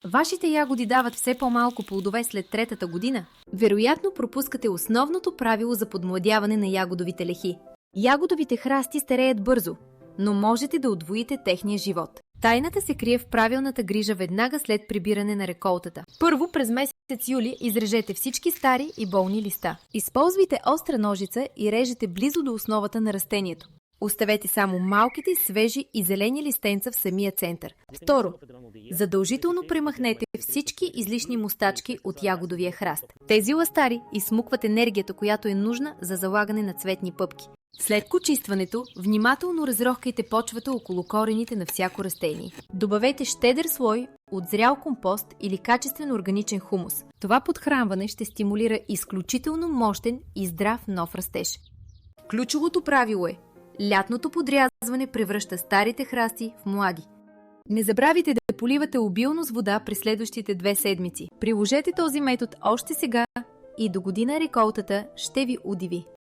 Вашите ягоди дават все по-малко плодове след третата година? Вероятно пропускате основното правило за подмладяване на ягодовите лехи. Ягодовите храсти стареят бързо, но можете да удвоите техния живот. Тайната се крие в правилната грижа веднага след прибиране на реколтата. Първо, през месец юли изрежете всички стари и болни листа. Използвайте остра ножица и режете близо до основата на растението. Оставете само малките, свежи и зелени листенца в самия център. Второ, задължително премахнете всички излишни мустачки от ягодовия храст. Тези ластари изсмукват енергията, която е нужна за залагане на цветни пъпки. След кочистването, внимателно разрохкайте почвата около корените на всяко растение. Добавете щедър слой от зрял компост или качествен органичен хумус. Това подхранване ще стимулира изключително мощен и здрав нов растеж. Ключовото правило е: лятното подрязване превръща старите храсти в млади. Не забравяйте да поливате обилно с вода през следващите 2 седмици. Приложете този метод още сега и до година реколтата ще ви удиви.